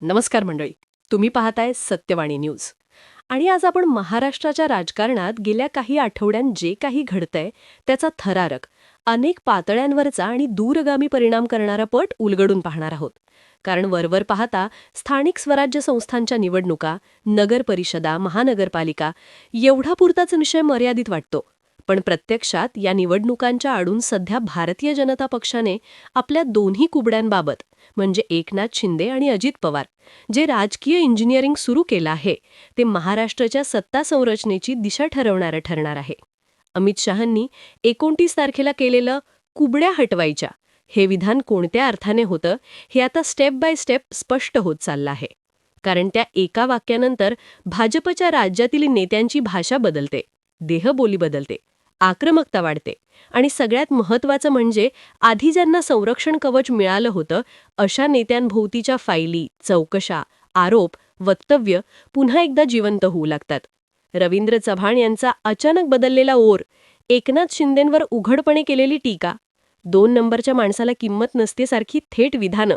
नमस्कार मंडळी, तुम्ही पाहताय सत्यवाणी न्यूज. आणि आज आपण महाराष्ट्राच्या राजकारणात गेल्या काही आठवड्यांत जे काही घडतंय त्याचा थरारक, अनेक पातळ्यांवरचा आणि दूरगामी परिणाम करणारा पट उलगडून पाहणार आहोत. कारण वरवर पाहता स्थानिक स्वराज्य संस्थांच्या निवडणुका, नगर परिषदा, महानगरपालिका एवढा पुरताच विषय मर्यादित वाटतो. पण प्रत्यक्षात या निवडणुकांच्या आडून सध्या भारतीय जनता पक्षाने आपल्या दोन्ही कुबड्यांबाबत म्हणजे एकनाथ शिंदे आणि अजित पवार जे राजकीय इंजिनिअरिंग सुरू केलं आहे ते महाराष्ट्राच्या सत्ता संरचनेची दिशा ठरवणारं ठरणार आहे. अमित शहांनी 29 तारखेला केलेलं कुबड्या हटवायच्या हे विधान कोणत्या अर्थाने होतं हे आता स्टेप बाय स्टेप स्पष्ट होत चाललं आहे. कारण त्या एका वाक्यानंतर भाजपच्या राज्यातील नेत्यांची भाषा बदलते, देहबोली बदलते, आक्रमकता वाढते आणि सगळ्यात महत्त्वाचं म्हणजे आधी ज्यांना संरक्षण कवच मिळालं होतं अशा नेत्यांभोवतीच्या फायली, चौकशा, आरोप, वक्तव्य पुन्हा एकदा जिवंत होऊ लागतात. रवींद्र चव्हाण यांचा अचानक बदललेला ओर, एकनाथ शिंदेंवर उघडपणे केलेली टीका, 2 नंबरच्या माणसाला किंमत नसते सारखी थेट विधानं,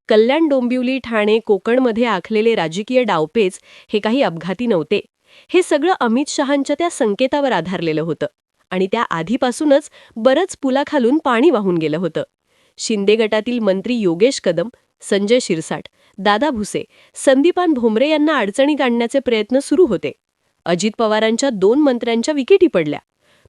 कल्याण, डोंबिवली, ठाणे, कोकणमध्ये आखलेले राजकीय डावपेच हे काही अपघाती नव्हते. हे सगळं अमित शहांच्या त्या संकेतावर आधारलेलं होतं आणि त्या आधीपासूनच बरंच पुलाखालून पाणी वाहून गेलं होतं. शिंदे गटातील मंत्री योगेश कदम, संजय शिरसाट, दादा भुसे, संदीपान भोमरे यांना अडचणीत आणण्याचे प्रयत्न सुरू होते. अजित पवारांच्या 2 मंत्र्यांच्या विकेटी पडल्या.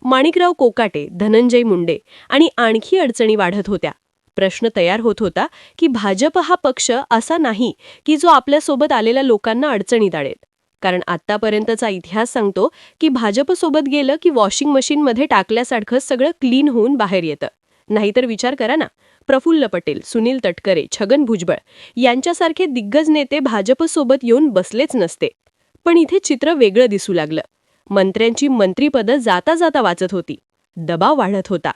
माणिकराव कोकाटे, धनंजय मुंडे आणि आणखी अडचणी वाढत होत्या. प्रश्न तयार होत होता की भाजप हा पक्ष असा नाही की जो आपल्यासोबत आलेल्या लोकांना अडचणीत आणेल. कारण आतापर्यंतचा इतिहास सांगतो की भाजपसोबत गेलं की वॉशिंग मशीनमध्ये टाकल्यासारखं सगळं क्लीन होऊन बाहेर येतं. नाहीतर विचार करा ना, प्रफुल्ल पटेल, सुनील तटकरे, छगन भुजबळ यांच्यासारखे दिग्गज नेते भाजपसोबत येऊन बसलेच नसते. पण इथे चित्र वेगळं दिसू लागलं. मंत्र्यांची मंत्रीपदं जाता जाता वाचत होती, दबाव वाढत होता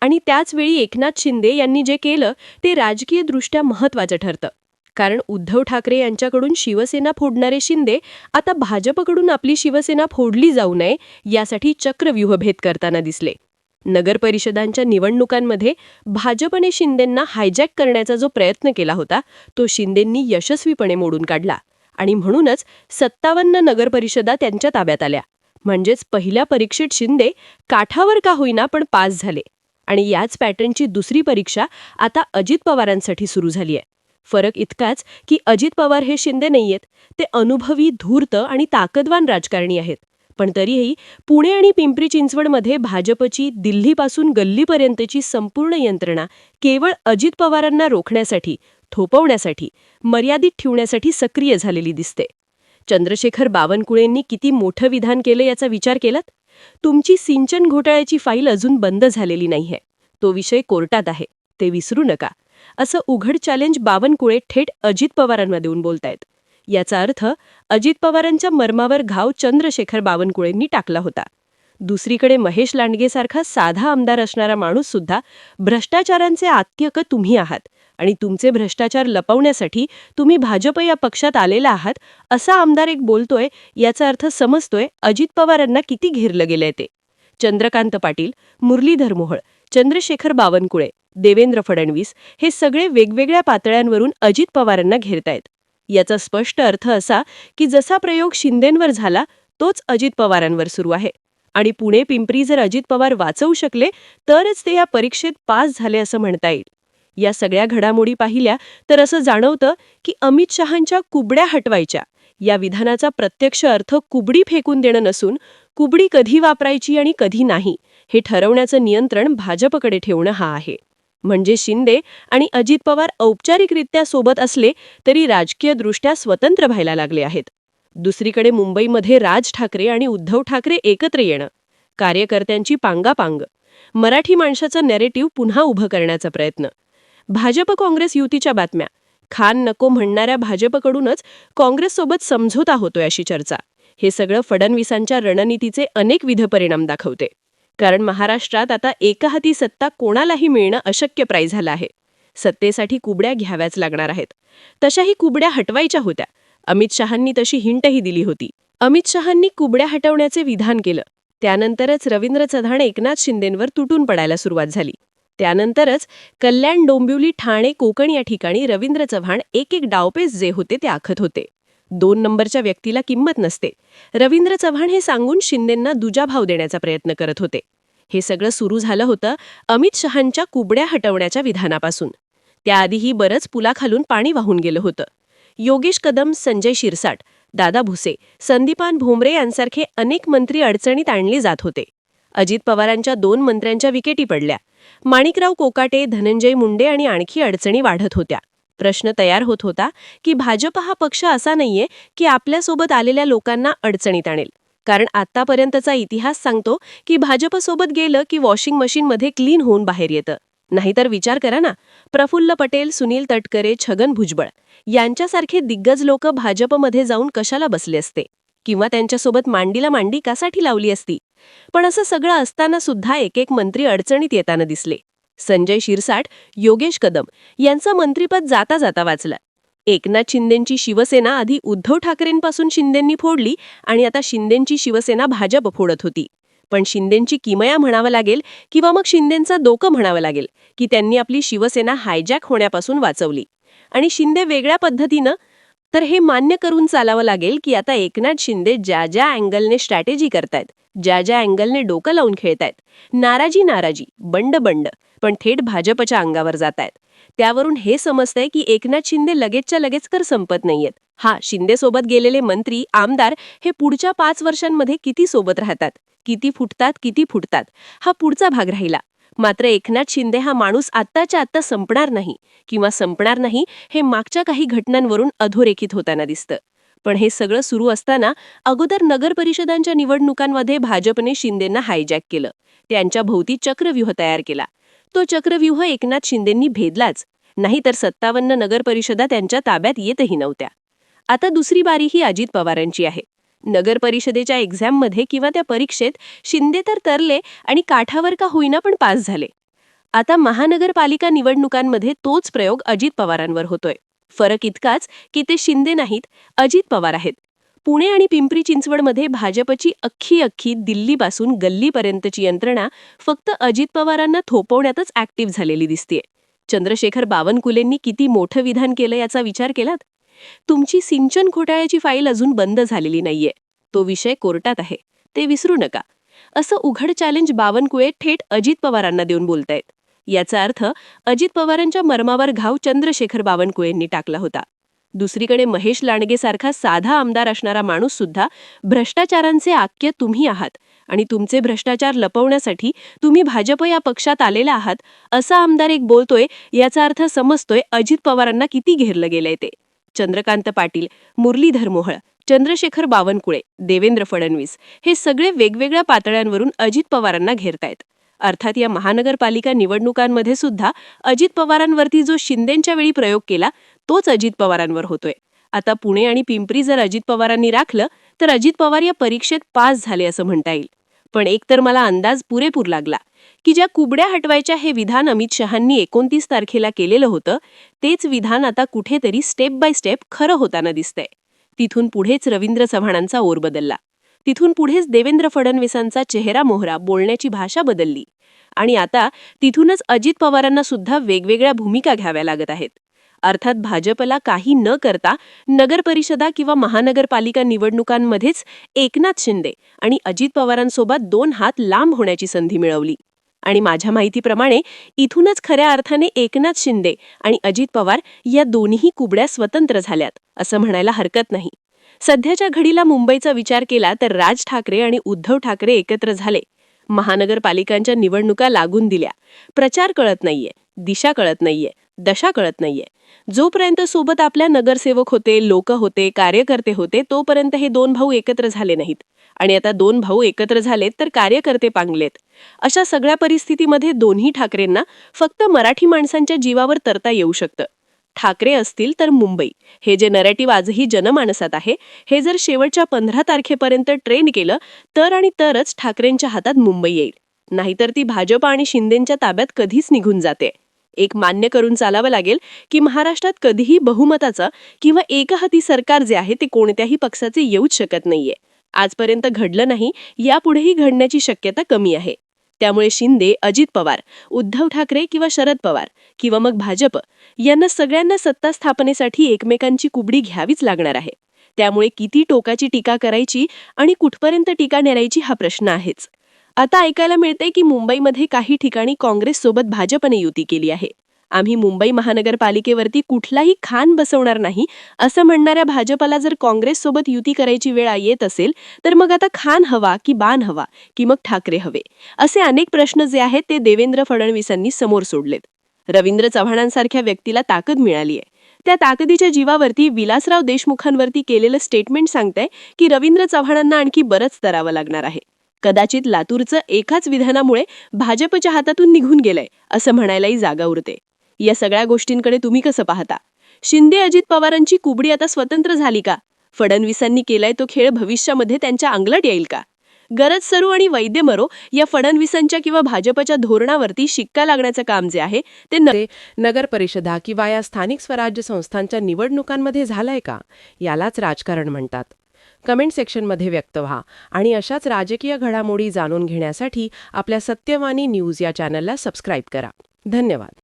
आणि त्याचवेळी एकनाथ शिंदे यांनी जे केलं ते राजकीयदृष्ट्या महत्त्वाचं ठरतं. कारण उद्धव ठाकरे यांच्याकडून शिवसेना फोडणारे शिंदे आता भाजपकडून आपली शिवसेना फोडली जाऊ नये यासाठी चक्रव्यूहभेद करताना दिसले. नगर परिषदांच्या निवडणुकांमध्ये भाजपने शिंदेंना हायजॅक करण्याचा जो प्रयत्न केला होता तो शिंदेंनी यशस्वीपणे मोडून काढला आणि म्हणूनच 57 नगर परिषदा त्यांच्या ताब्यात आल्या. म्हणजेच पहिल्या परीक्षेत शिंदे काठावर का होईना पण पास झाले. आणि याच पॅटर्नची दुसरी परीक्षा आता अजित पवारांसाठी सुरू झाली आहे. फरक इतकाच की अजित पवार हे शिंदे नाहीयेत, ते अनुभवी, धूर्त आणि ताकदवान राजकारणी आहेत. पण तरीही पुणे आणि पिंपरी चिंचवडमध्ये भाजपची दिल्लीपासून गल्लीपर्यंतची संपूर्ण यंत्रणा केवळ अजित पवारांना रोखण्यासाठी, थोपवण्यासाठी, मर्यादित ठेवण्यासाठी सक्रिय झालेली दिसते. चंद्रशेखर बावनकुळेंनी किती मोठं विधान केलं याचा विचार केलात? तुमची सिंचन घोटाळ्याची फाईल अजून बंद झालेली नाहीये, तो विषय कोर्टात आहे, ते विसरू नका, असं उघड चॅलेंज बावनकुळे थेट अजित पवारांना देऊन बोलतायत. याचा अर्थ अजित पवारांच्या मर्मावर घाव चंद्रशेखर बावनकुळेंनी टाकला होता. दुसरीकडे महेश लांडगेसारखा साधा आमदार असणारा माणूस सुद्धा भ्रष्टाचारांचे आत्यक तुम्ही आहात आणि तुमचे भ्रष्टाचार लपवण्यासाठी तुम्ही भाजप या पक्षात आलेला आहात असा आमदार एक बोलतोय याचा अर्थ समजतोय अजित पवारांना किती घेरलं गेलंय ते. चंद्रकांत पाटील, मुरलीधर मोहोळ, चंद्रशेखर बावनकुळे, देवेंद्र फडणवीस हे सगळे वेगवेगळ्या पातळ्यांवरून अजित पवारांना घेरतायत. याचा स्पष्ट अर्थ असा की जसा प्रयोग शिंदेंवर झाला तोच अजित पवारांवर सुरू आहे. आणि पुणे पिंपरी जर अजित पवार वाचवू शकले तरच ते या परीक्षेत पास झाले असं म्हणता येईल. या सगळ्या घडामोडी पाहिल्या तर असं जाणवतं की अमित शहांच्या कुबड्या हटवायच्या या विधानाचा प्रत्यक्ष अर्थ कुबडी फेकून देणं नसून कुबडी कधी वापरायची आणि कधी नाही हे ठरवण्याचं नियंत्रण भाजपकडे ठेवणं हा आहे. म्हणजे शिंदे आणि अजित पवार औपचारिकरित्या सोबत असले तरी राजकीयदृष्ट्या स्वतंत्र व्हायला लागले आहेत. दुसरीकडे मुंबईमध्ये राज ठाकरे आणि उद्धव ठाकरे एकत्र येणं, कार्यकर्त्यांची पांगापांग, मराठी माणसाचं नॅरेटिव्ह पुन्हा उभं करण्याचा प्रयत्न, भाजप काँग्रेस युतीच्या बातम्या, खान नको म्हणणाऱ्या भाजपकडूनच काँग्रेससोबत समझोता होतोय अशी चर्चा, हे सगळं फडणवीसांच्या रणनीतीचे अनेकविध परिणाम दाखवते. कारण महाराष्ट्रात आता एकहाती सत्ता कोणालाही मिळणं अशक्यप्राय झालं आहे. सत्तेसाठी कुबड्या घ्याव्याच लागणार आहेत. तशाही कुबड्या हटवायच्या होत्या. अमित शहांनी तशी हिंटही दिली होती. अमित शहांनी कुबड्या हटवण्याचे विधान केलं. त्यानंतरच रवींद्र चव्हाण एकनाथ शिंदेंवर तुटून पडायला सुरुवात झाली. त्यानंतरच कल्याण, डोंबिवली, ठाणे, कोकण या ठिकाणी रवींद्र चव्हाण एक एक डावपेच जे होते ते आखत होते. 2 नंबरच्या व्यक्तीला किंमत नसते, रवींद्र चव्हाण हे सांगून शिंदेंना दुजाभाव देण्याचा प्रयत्न करत होते. हे सगळं सुरू झालं होतं अमित शहांच्या कुबड्या हटवण्याच्या विधानापासून. त्याआधीही बरंच पुलाखालून पाणी वाहून गेलं होतं. योगेश कदम, संजय शिरसाट, दादा भुसे, संदीपान भोमरे यांसारखे अनेक मंत्री अडचणीत आणले जात होते. अजित पवारांच्या 2 मंत्र्यांच्या विकेटी पडल्या. माणिकराव कोकाटे, धनंजय मुंडे आणि आणखी अडचणी वाढत होत्या. प्रश्न तयार होत होता की भाजप हा पक्ष असा नाहीये की आपल्यासोबत आलेल्या लोकांना अडचणीत आणेल. कारण आतापर्यंतचा इतिहास सांगतो की भाजपसोबत गेलं की वॉशिंग मशीनमध्ये क्लीन होऊन बाहेर येतं. नाहीतर विचार करा ना, प्रफुल्ल पटेल, सुनील तटकरे, छगन भुजबळ यांच्यासारखे दिग्गज लोक भाजपमध्ये जाऊन कशाला बसले असते, किंवा त्यांच्यासोबत मांडीला मांडी कासाठी लावली असती. पण असं सगळं असताना सुद्धा एक एक मंत्री अडचणीत येताना दिसले. संजय शिरसाट, योगेश कदम यांचं मंत्रिपद जाता जाता वाचलं. एकनाथ शिंदेंची शिवसेना आधी उद्धव ठाकरेंपासून शिंदेंनी फोडली आणि आता शिंदेंची शिवसेना भाजप फोडत होती. पण शिंदेंची किमया म्हणावं लागेल किंवा मग शिंदेंचं डोकं म्हणावं लागेल की त्यांनी आपली शिवसेना हायजॅक होण्यापासून वाचवली. आणि शिंदे वेगळ्या पद्धतीनं, तर हे मान्य करून चालावं लागेल की आता एकनाथ शिंदे ज्या ज्या अँगलने स्ट्रॅटेजी करतायत, ज्या ज्या अँगलने डोकं लावून खेळतायत, नाराजी नाराजी, बंड बंड, पण थेट भाजपच्या अंगावर जातायत. त्यावरून हे समजतंय की एकनाथ शिंदे लगेचच्या लगेच कर संपत नाहीयेत. हा, शिंदेसोबत गेलेले मंत्री, आमदार हे पुढच्या 5 वर्षांमध्ये किती सोबत राहतात, किती फुटतात, हा पुढचा भाग राहिला. मात्र एकनाथ शिंदे हा माणूस आत्ताच्या आत्ता संपणार नाही, किंवा संपणार नाही हे मागच्या काही घटनांवरून अधोरेखित होताना दिसतं. पण हे सगळं सुरू असताना अगोदर नगर परिषदांच्या निवडणुकांमध्ये भाजपने शिंदेंना हायजॅक केलं. त्यांच्या भोवती चक्रव्यूह तयार केला. तो चक्रव्यूह एकनाथ शिंदेंनी भेदलाच, नाहीतर 57 नगर परिषदा त्यांच्या ताब्यात येतही नव्हत्या. आता दुसरी बारी ही अजित पवारांची आहे. नगर परिषदेच्या एक्झाममध्ये किंवा त्या परीक्षेत शिंदे तर तरले आणि काठावर का होईना पण पास झाले. आता महानगरपालिका निवडणुकांमध्ये तोच प्रयोग अजित पवारांवर होतोय. फरक इतकाच की ते शिंदे नाहीत, अजित पवार आहेत. पुणे आणि पिंपरी चिंचवडमध्ये भाजपची अख्खी दिल्लीपासून गल्लीपर्यंतची यंत्रणा फक्त अजित पवारांना थोपवण्यातच ऍक्टिव्ह झालेली दिसतेय. चंद्रशेखर बावनकुलेंनी किती मोठं विधान केलं याचा विचार केलात? तुमची सिंचन घोटाळ्याची फाईल अजून बंद झालेली नाहीये, तो विषय कोर्टात आहे, ते विसरू नका, असं उघड चॅलेंज बावनकुळे थेट अजित पवारांना देऊन बोलतायत. याचा अर्थ अजित पवारांच्या मर्मावर घाव चंद्रशेखर बावनकुळेंनी टाकला होता. दुसरीकडे महेश लांडगेसारखा साधा आमदार असणारा माणूस सुद्धा भ्रष्टाचारांचे आक्य तुम्ही आहात आणि तुमचे भ्रष्टाचार लपवण्यासाठी तुम्ही भाजप या पक्षात आलेला आहात, असा आमदार एक बोलतोय, याचा अर्थ समजतोय अजित पवारांना किती घेरलं गेलंय ते. चंद्रकांत पाटील, मुरलीधर मोहोळ, चंद्रशेखर बावनकुळे, देवेंद्र फडणवीस हे सगळे वेगवेगळ्या पातळ्यांवरून अजित पवारांना घेरतायत. अर्थात या महानगरपालिका निवडणुकांमध्ये सुद्धा अजित पवारांवरती जो शिंदेंच्या वेळी प्रयोग केला तोच अजित पवारांवर होतोय. आता पुणे आणि पिंपरी जर अजित पवारांनी राखलं तर अजित पवार या परीक्षेत पास झाले असं म्हणता येईल. पण एक तर मला अंदाज पुरेपूर लागला की ज्या कुबड्या हटवायच्या हे विधान अमित शहांनी 29 तारखेला केलेलं होतं, तेच विधान आता कुठेतरी स्टेप बाय स्टेप खरं होताना दिसतंय. तिथून पुढेच रवींद्र चव्हाणांचा ओर बदलला. तिथून पुढेच देवेंद्र फडणवीसांचा चेहरा मोहरा, बोलण्याची भाषा बदलली. आणि आता तिथूनच अजित पवारांना सुद्धा वेगवेगळ्या भूमिका घ्याव्या लागत आहेत. अर्थात भाजपला काही न करता नगरपरिषदा किंवा महानगरपालिका निवडणुकांमध्येच एकनाथ शिंदे आणि अजित पवारांसोबत 2 हात लांब होण्याची संधी मिळवली. आणि माझ्या माहितीप्रमाणे इथूनच खऱ्या अर्थाने एकनाथ शिंदे आणि अजित पवार या दोन्ही कुबड्या स्वतंत्र झाल्यात असं म्हणायला हरकत नाही. सध्याच्या घडीला मुंबईचा विचार केला तर राज ठाकरे आणि उद्धव ठाकरे एकत्र झाले. महानगरपालिकांच्या निवडणुका लागून दिल्या. प्रचार कळत नाहीये, दिशा कळत नाहीये, दशा कळत नाहीये. जोपर्यंत सोबत आपल्या नगरसेवक होते, लोक होते, कार्यकर्ते होते, तोपर्यंत हे 2 भाऊ एकत्र झाले नाहीत. आणि आता 2 भाऊ एकत्र झालेत तर कार्यकर्ते पांगलेत. अशा सगळ्या परिस्थितीमध्ये दोन्ही ठाकरेंना फक्त मराठी माणसांच्या जीवावर तरता येऊ शकतं. ठाकरे असतील तर मुंबई, हे जे नरेटिव्ह आजही जनमानसात आहे, हे जर शेवटच्या 15 तारखेपर्यंत ट्रेंड केलं तर आणि तरच ठाकरेंच्या हातात मुंबई येईल. नाहीतर ती भाजप आणि शिंदेंच्या ताब्यात कधीच निघून जाते. एक मान्य करून चालावं लागेल की महाराष्ट्रात कधीही बहुमताचं किंवा एकहाती सरकार जे आहे ते कोणत्याही पक्षाचे येऊच शकत नाहीये. आजपर्यंत घडलं नाही, यापुढेही घडण्याची शक्यता कमी आहे. त्यामुळे शिंदे, अजित पवार, उद्धव ठाकरे किंवा शरद पवार किंवा मग भाजप यांना सगळ्यांना सत्ता स्थापनेसाठी एकमेकांची कुबडी घ्यावीच लागणार आहे. त्यामुळे किती टोकाची टीका करायची आणि कुठपर्यंत टीका नेरायची हा प्रश्न आहेच. आता ऐकायला मिळते की मुंबईमध्ये काही ठिकाणी काँग्रेससोबत भाजपने युती केली आहे. आम्ही मुंबई महानगरपालिकेवरती कुठलाही खान बसवणार नाही असं म्हणणाऱ्या भाजपला जर काँग्रेससोबत युती करायची वेळ येत असेल तर मग आता खान हवा की बाण हवा की मग ठाकरे हवे, असे अनेक प्रश्न जे आहेत ते देवेंद्र फडणवीसांनी समोर सोडलेत. रवींद्र चव्हाणांसारख्या व्यक्तीला ताकद मिळालीय. त्या ताकदीच्या जीवावरती विलासराव देशमुखांवरती केलेलं स्टेटमेंट सांगतंय की रवींद्र चव्हाणांना आणखी बरंच करावं लागणार आहे. कदाचित लातूरचं एकाच विधानामुळे भाजपच्या हातातून निघून गेलंय असं म्हणायलाही जागा उरते. या सगळ्या गोष्टींकडे तुम्ही कसं पाहता? शिंदे अजित पवारांची कुबडी आता स्वतंत्र झाली का? फडणवीसांनी केलाय तो खेळ भविष्यामध्ये त्यांच्या अंगलट येईल का? गरज सरू आणि वैद्य मरो या फडणवीसांच्या किंवा भाजपच्या धोरणावरती शिक्का लागण्याचं काम जे आहे ते नगर परिषदा किंवा या स्थानिक स्वराज्य संस्थांच्या निवडणुकांमध्ये झालंय का? यालाच राजकारण म्हणतात. कमेंट सेक्शनमध्ये व्यक्त व्हा आणि अशाच राजकीय घडामोडी जाणून घेण्यासाठी आपल्या सत्यवानी न्यूज या चॅनलला सबस्क्राईब करा. धन्यवाद.